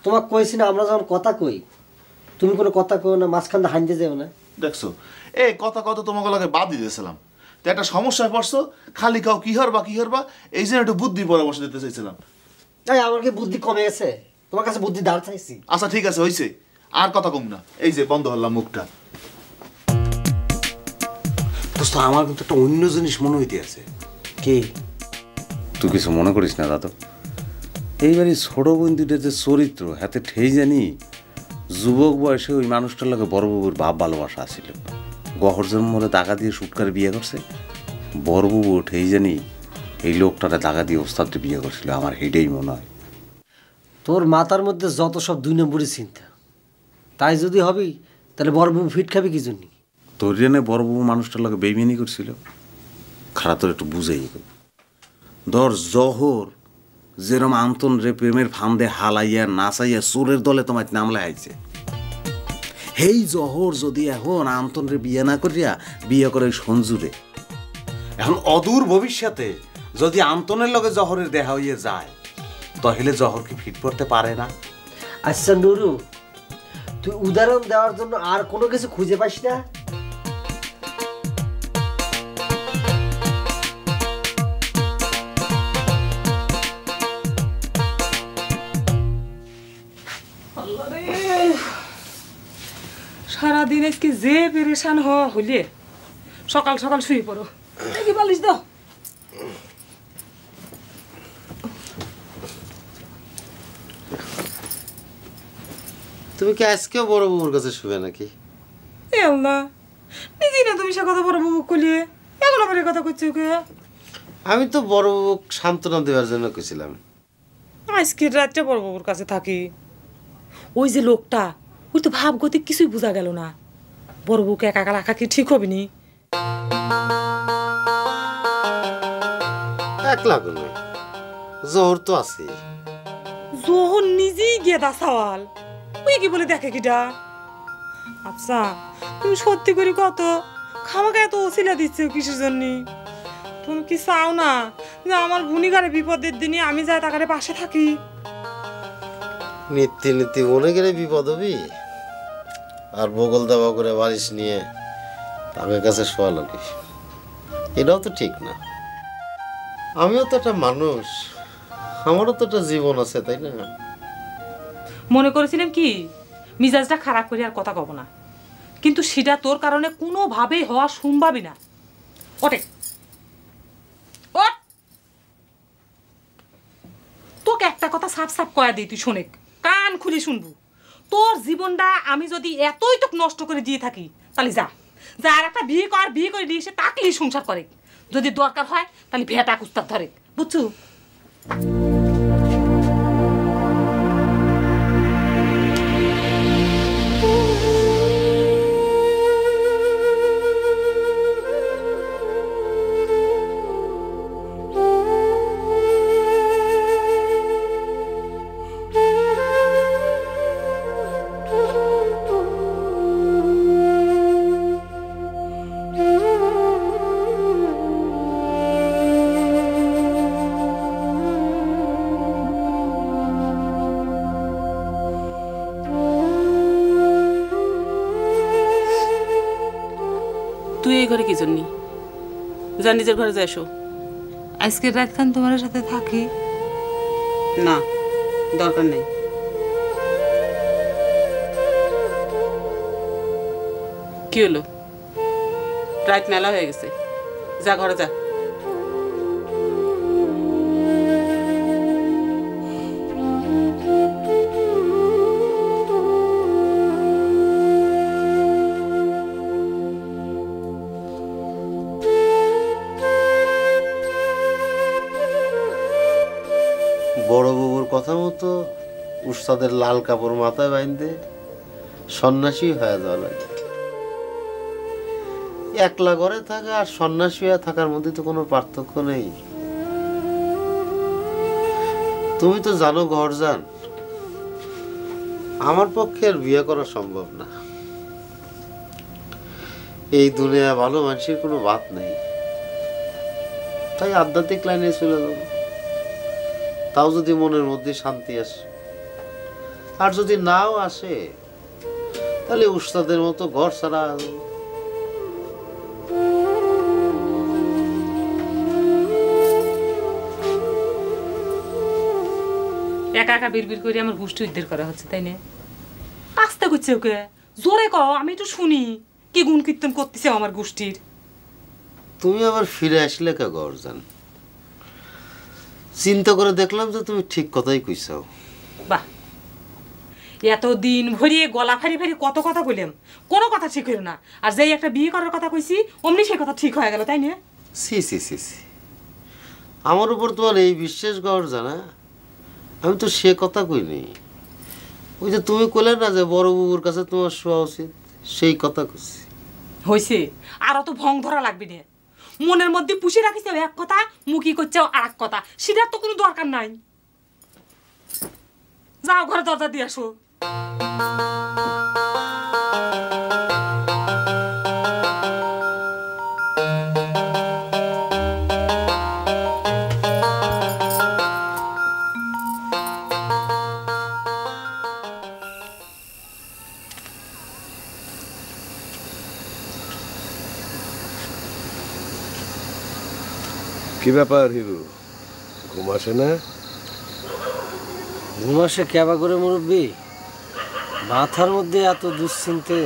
তোমাকে কইছি না আমরা যখন কথা কই তুমি কোনো কথা কই না, মাঝখানে হাইতে যাও না। দেখছো, এই কথা কত তোমাকে লাগে বাদ দিয়ে দিয়েছিলাম, তো একটা সমস্যায় পড়ছো, খালি খাও কি হরবা কি হরবা, এই জন্য একটু বুদ্ধি পরামর্শ দিতে চাইছিলাম। এই আমার কি বুদ্ধি কমে গেছে? তোমার কাছে বুদ্ধি দাঁড় চাইছি। আচ্ছা ঠিক আছে, হইছে, আর কথা কম না। এই যে বন্ধ হলাম মুখটা। দোস্ত, আমার কিন্তু একটা অন্য জিনিস মনে হইতে আছে। কি? তুই কিছু মনে করিস না দাদু, এইবারই ছোট বোন দুইটা যে চরিত্র হাতে ঠেই জানি, যুবক বয়সে ওই মানুষটার লাগে বড়বাবুর ভাব ভালোবাসা আসছিল। গহর জন্মরে দাগা দিয়ে শুটকারে বিয়ে করছে, বড়বাবু ঠেই জানি এই লোকটারে দাগা দিয়ে ওস্তাদকে বিয়ে করছিল। আমার হেডেই মনে হয়। তোর মাথার মধ্যে যত সব দুই নম্বরের চিন্তা, তাই যদি হবি তাহলে বড়বাবু ফিট খাবি কি জন্য? তোর জন্য বড়বাবু মানুষটার লাগে বেইমানি করছিল। খারাপ তোর একটু বুঝাই ধর, জহর যেরম আন্তন রে প্রেমের ফান্দে হালাইয়া নাচাইয়া চোরের দলে তোমার নামলে আইছে, হেই জহর যদি এখন আন্তন রে বিয়ে না করিয়া বিয়ে করে সঞ্জুরে, এখন অদূর ভবিষ্যতে যদি আন্তনের লগে জহরের দেখা হইয়া যায়, তাহলে জহর কি ফিট করতে পারে না? আচ্ছা নুরু, তুই উদাহরণ দেওয়ার জন্য আর কোনো কিছু খুঁজে পাস না? সারাদিন আজকে যে পেরেশান হওয়া হইলে সকাল সকাল শুয়ে পড়ো। কি বলিস তো? তুমি কি আজকেও বড় বাবুর কাছে শুবে নাকি? এ আল্লাহ, নিজেই না তুমি সে কথা বড় বাবু কলিয়ে এখন আবার কথা করছো কে? আমি তো বড় বাবু সান্ত্বনা দেওয়ার জন্য কইছিলাম। আজকের রাতটা বড় বাবুর কাছে থাকি। ওই যে লোকটা, ওই তো ভাব গতি কিছুই বোঝা গেল না। বড় বউকে একা একা রাখা কি ঠিক হবে নি? একলা কোনো জোর তো আছে। জোহর নিজেই গিয়ে দা সওয়াল, ওই কি বলে দেখে কিটা? আচ্ছা তুমি সত্যি করে কত খামাকে এত ওসিলা দিচ্ছ কিসের জন্য? তুমি কি চাও না যে আমার ভুনিগারে বিপদের দিনে আমি যাই তাকারে পাশে থাকি? নীতি নীতি মনে গেলে বিপদ হবি, আর বগল দাবা করে বারিশ নিয়ে তাদের কাছে শোয়ালো কি? এটাও তো ঠিক না। আমিও তো একটা মানুষ, আমারও তো একটা জীবন আছে, তাই না? মনে করেছিলাম কি মিজাজটা খারাপ করে আর কথা কব না, কিন্তু সেটা তোর কারণে কোনোভাবেই হওয়া সম্ভবই না। ওঠে ওঠ, তোকে একটা কথা সাফ সাফ কয়া দিই, তুই শোনে, কান খুলে শুনবো। তোর জীবনটা আমি যদি এতই তোকে নষ্ট করে দিয়ে থাকি, তাহলে যা যা আর একটা বিয়ে কর, বিয়ে করে দিয়ে এসে তাকলেই সংসার করে, যদি দরকার হয় তাহলে ভেটা কুস্তার ধরে, বুঝছো? তুই এই ঘরে কি জন্যি? যা নিজের ঘরে যা, এসো। আজকের রাতখান তোমার সাথে থাকি না, দরকার নেই। কি হলো? রাত মেলা হয়ে গেছে, যা ঘরে যা। বড় বাবুর কথা মতো উস্তাদের লাল কাপড় মাথায় বাইন্ধে সন্ন্যাসী হয়ে যাওয়া লাগে। একলা ঘরে থাকা আর সন্ন্যাসী হয়ে থাকার মধ্যে তো কোনো পার্থক্য নেই। তুমি তো জানো গরজান, আমার পক্ষে আর বিয়ে করা সম্ভব না। এই দুনিয়া ভালো মানুষের কোনো বাত নেই, তাই আধ্যাত্মিক লাইনে চলে যাবো। তাও যদি মনের মধ্যে শান্তি আসে, আর যদি নাও আসে তাহলে উস্তাদের মতো ঘর ছাড়া একা একা বিড়বিড় করে আমার গোষ্ঠী উদ্ধার করা হচ্ছে, তাই না? আস্তে করছে ওকে, জোরে কও, আমি একটু শুনি কি গুণ কীর্তন করতেছে আমার গোষ্ঠীর। তুমি আবার ফিরে আসলে কে গরজান? চিন্তা করে দেখলাম যে তুমি ঠিক কথাই কইছাও। বাহ, এতদিন ভরিয়ে গলা ফারি ফারি কত কথা বললাম, কোনো কথা ঠিক হলো না, আর যেই একটা বিয়ে করার কথা কইছি অমনি সেই কথা ঠিক হয়ে গেল, তাই না? সি সি সি সি, আমার উপর তোমার এই বিশ্বাস গরজান? আমি তো সে কথা কইনি, ওই যে তুমি কইলে না যে বড় বাবুর কাছে তোমার শোয়া উচিত, সেই কথা কইছি। হয়েছে, আর অত ভং ধরা লাগবে না। মনের মধ্যে পুষে রাখিস এক কথা, মুখি করছে আর এক কথা, সেটার তো কোনো দরকার নাই। যাও ঘরে দরজা দিয়ে আসো। কি ব্যাপার হিরু, ঘুম আসে না? ঘুম আসে কেবা করে মুরব্বী? মাথার মধ্যে এত দুশ্চিন্তে।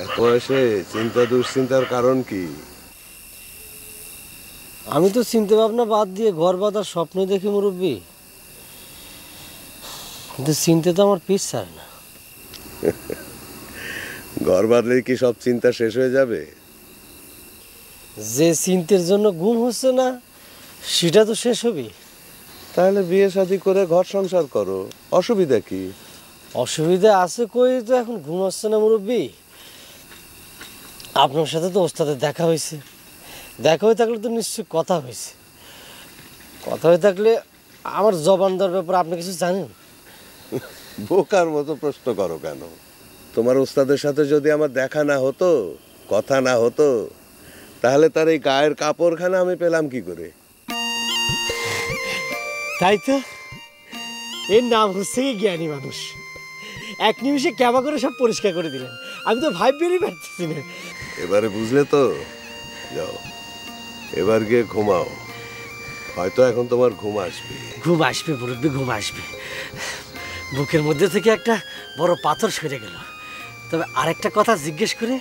এত এসে চিন্তা দুশ্চিন্তার কারণ কি? আমি তো চিন্তা ভাবনা বাদ দিয়ে ঘর বাঁধার স্বপ্ন দেখি মুরব্বী, কিন্তু চিন্তা তো আমার পিছ ছাড়ে না। ঘর বাঁধলেই কি সব চিন্তা শেষ হয়ে যাবে? যে চিন্তার জন্য ঘুম হচ্ছে না সেটা তো শেষ হবে। তাহলে বিয়ে শাদী করে ঘর সংসার করো, অসুবিধা কি? অসুবিধা আছে কই, তো এখন ঘুম হচ্ছে না মুরব্বী। আপনার সাথে তো ওস্তাদের দেখা হয়েছে, দেখা হয়ে থাকলে তো নিশ্চয়ই কথা হয়েছে। কথা হয়ে থাকলে আমার জবান দেওয়ার ব্যাপারে আপনি কিছু জানেন? বোকার মতো প্রশ্ন করো কেন? তোমার ওস্তাদের সাথে যদি আমার দেখা না হতো, কথা না হতো, তাহলে তার এই গায়ের কাপড়খানা আমি পেলাম কি করে? তাই তো, এর নাম হচ্ছে জ্ঞানী মানুষ। এক নিমিষে কেবা করে সব পরিষ্কার করে দিলেন, আমি তো ভাই বেরিয়ে পারতেছি না। এবারে বুঝলে তো? যাও এবার গিয়ে ঘুমাও, হয়তো এখন তোমার ঘুম আসবে। ঘুম আসবে মুরব্বী, ঘুম আসবে। বুকের মধ্যে থেকে একটা বড় পাথর সরে গেল। তবে আরেকটা কথা জিজ্ঞেস করে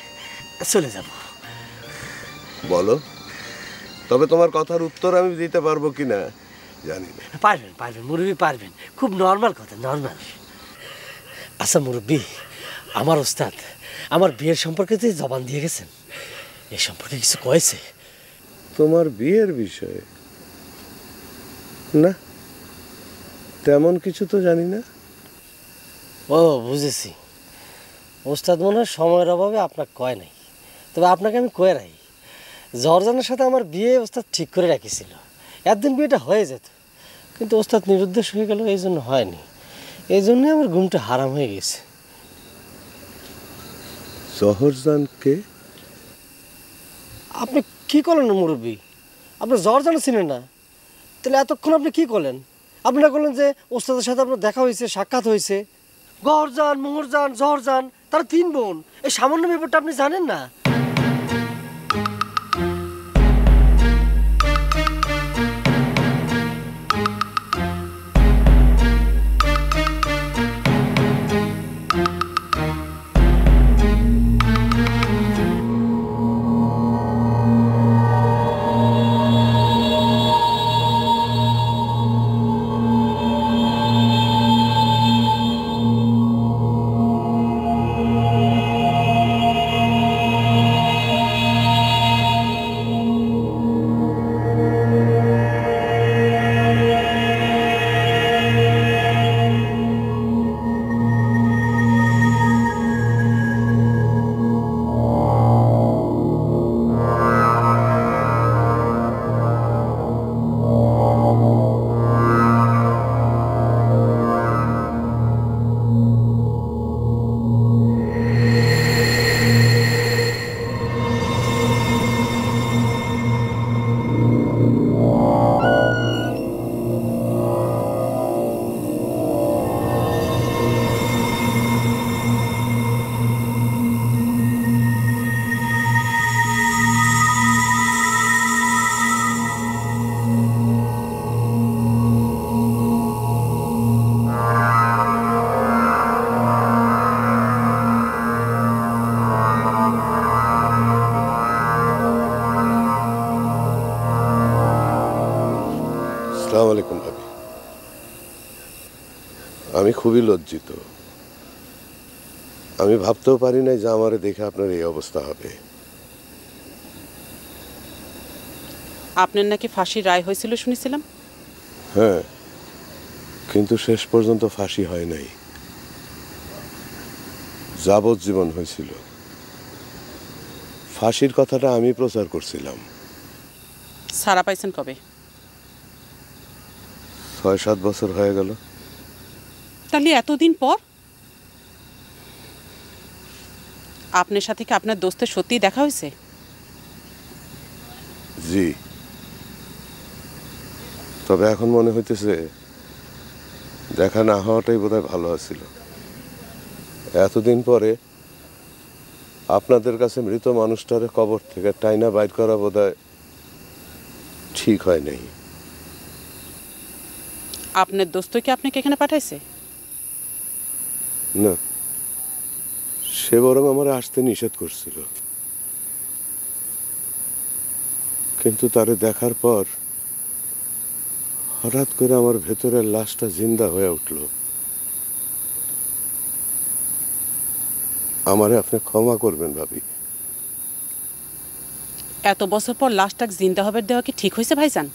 চলে যাব। বলো, তবে তোমার কথার উত্তর আমি দিতে পারবো কিনা জানি না। পারবেন পারবেন মুরব্বী, পারবেন। খুব নর্মাল কথা, নর্মাল। আচ্ছা মুরব্বী, আমার ওস্তাদ আমার বিয়ের সম্পর্কে যে জবান দিয়ে গেছেন, এ সম্পর্কে কিছু কয়েছে? তোমার বিয়ের বিষয়ে না, তেমন কিছু তো জানি না। ও বুঝেছি, ওস্তাদ মনে হয় সময়ের অভাবে আপনাকে কয় নাই। তবে আপনাকে আমি কয়ে রাখি, জর্জানের সাথে আমার বিয়ে ওস্তাদ ঠিক করে রাখিছিল। একদিন বিয়েটা হয়ে যেত, কিন্তু ওস্তাদ নিরুদ্দেশ হয়ে গেল, এই জন্য হয়নি। এই জন্যে আমার ঘুমটা হারাম হয়ে গেছে। জহরজানকে আপনি কি করলেন মুরব্বী? আপনি জর্জান ছিলেন না, তাহলে এতক্ষণ আপনি কি করলেন? আপনারা করলেন যে ওস্তাদের সাথে আপনার দেখা হয়েছে, সাক্ষাৎ হয়েছে। গহরজান, মোহরজান, জহরজান, তারা 3 বোন। এই সামান্য ব্যাপারটা আপনি জানেন না? আসসালামু আলাইকুম ভাবি। আমি খুবই লজ্জিত। আমি ভাবতেও পারি নাই যে আমারে দেখে আপনার এই অবস্থা হবে। আপনার নাকি ফাঁসির রায় হয়েছিল শুনেছিলাম। হ্যাঁ, কিন্তু শেষ পর্যন্ত ফাঁসি হয় নাই, যাবজ্জীবন হয়েছিল। ফাঁসির কথাটা আমি প্রচার করছিলাম। সারা পাইছেন কবে? 6-7 বছর হয়ে গেল। তাহলে এতদিন পর আপনার সাথে কি আপনার দোস্তের সত্যি দেখা হয়েছে? জি, তবে এখন মনে হইতেছে দেখা না হওয়াটাই বোধহয় ভালো ছিল। এতদিন পরে আপনাদের কাছে মৃত মানুষটারে কবর থেকে টাইনা বাইর করা বোধহয় ঠিক হয় নাই। আপনার দোস্ত কি আপনাকে এখানে পাঠাইছে? না, সে বরং আমার আসতে নিষেধ করছিল, কিন্তু তারে দেখার পর হঠাৎ করে আমার ভেতরের লাশটা জিন্দা হয়ে উঠল। আমারে আপনি ক্ষমা করবেন ভাবি। এত বছর পর লাশটাকে জিন্দা হবার দেওয়া কি ঠিক হয়েছে ভাইজান?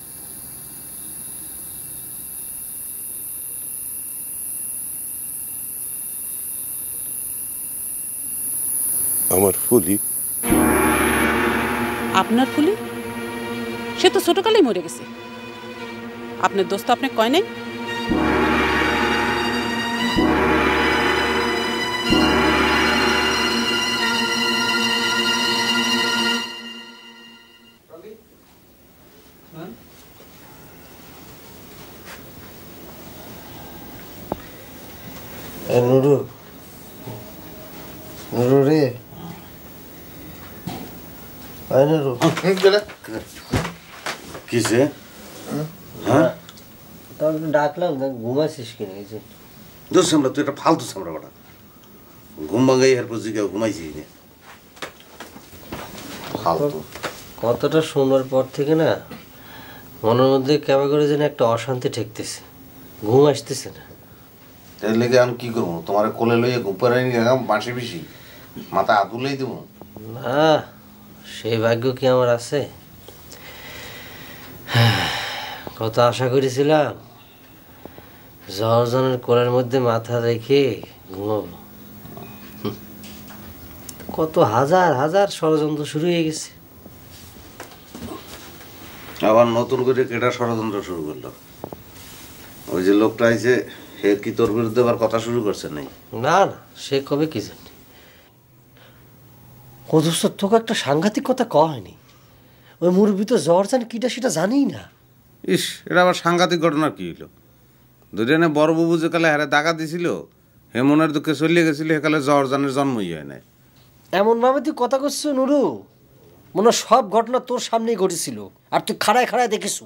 আমার ফুলি। আপনার ফুলি? সে তো ছোটকালেই মরে গেছে। আপনার দোস্ত আপনি কয় নাই? নুরু, নুরু রে, কিসে ডাকলাম ঘুমাইছিস কিনা এই জন্য। দোষ সামরা, তুই একটা ফালতু সামরা বেটা। ঘুম ভাঙাই এরপর জিজ্ঞাসা ঘুমাইছিস না ফালতু। কথাটা শোনার পর থেকে না মনের মধ্যে কেমন করে যেন একটা অশান্তি ঠেকতেছে, ঘুম আসতেছে না। এর লেগে আমি কি করবো? তোমার কোলে লইয়ে ঘুম পাড়াই গেলাম বাঁশি বেশি মাথা আতুলেই দেবো না? সেই ভাগ্য কি আমার আছে? কত আশা করেছিলাম জর্জনের কোলের মধ্যে মাথা রেখে ঘুমাবো, কত হাজার হাজার ষড়যন্ত্র শুরু হয়ে গেছে। আবার নতুন করে কেটা ষড়যন্ত্র শুরু করলো? ওই যে লোকটা আছে সে কি তোর বিরুদ্ধে আবার কথা শুরু করছে? নাই না না, সে কবে কি জানি। অথচ তোকে একটা সাংঘাতিক কথা কওয়া হয়নি, ওই মুরব্বী তো জর্জান কিটা সেটা জানি না। ইস, এটা আবার সাংঘাতিক ঘটনা কি হইলো? দুজনে বড় বাবু যে কালে হারে টাকা দিছিল হে মনের দুঃখে চলিয়ে গেছিল, সেকালে জর্জানের জন্মই হয় নাই। এমন ভাবে তুই কথা করছিস নুরু, মনে হয় সব ঘটনা তোর সামনেই ঘটেছিল আর তুই খাড়ায় খাড়ায় দেখিস।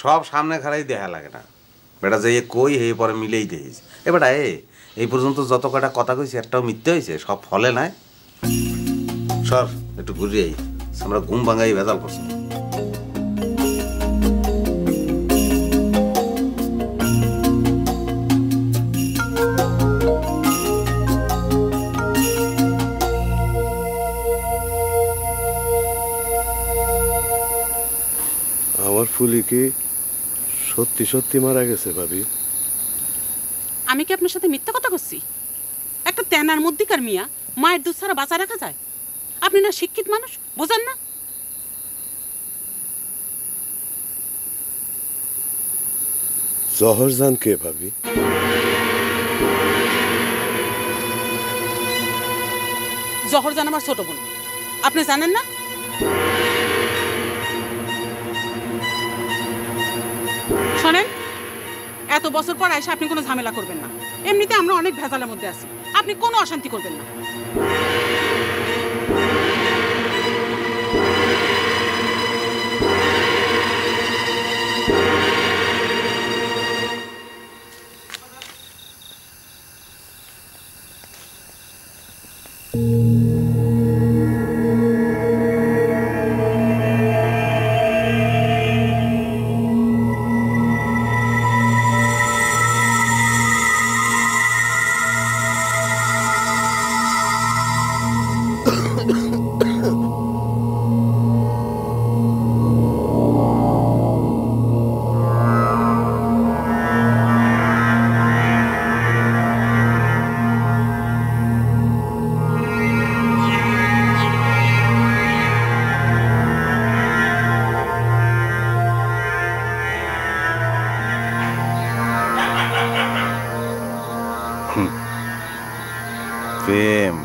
সব সামনে খাড়াই দেখা লাগে না বেটা, যে কই হে পরে মিলেই দেখিস। এ বেটা এই পর্যন্ত যত কটা কথা কইছি একটাও মিথ্যে হয়েছে? সব ফলে নাই। সর একটু ঘুরিয়ে আমরা ঘুম ভাঙাই ভেজাল করছি। আমার ফুলি কি সত্যি সত্যি মারা গেছে ভাবি? আমি কি আপনার সাথে মিথ্যা কথা করছি? একটা তেনার মধ্যিকার মিয়া মায়ের দুধ ছাড়া বাঁচা রাখা যায়? আপনি না শিক্ষিত মানুষ, বোঝেন না? জহরজান কে ভাবি? জহরজান আমার ছোট বোন, আপনি জানেন না? শোনেন, এত বছর পর এসে আপনি কোনো ঝামেলা করবেন না। এমনিতে আমরা অনেক ভেজালের মধ্যে আছি, আপনি কোনো অশান্তি করবেন না। প্রেম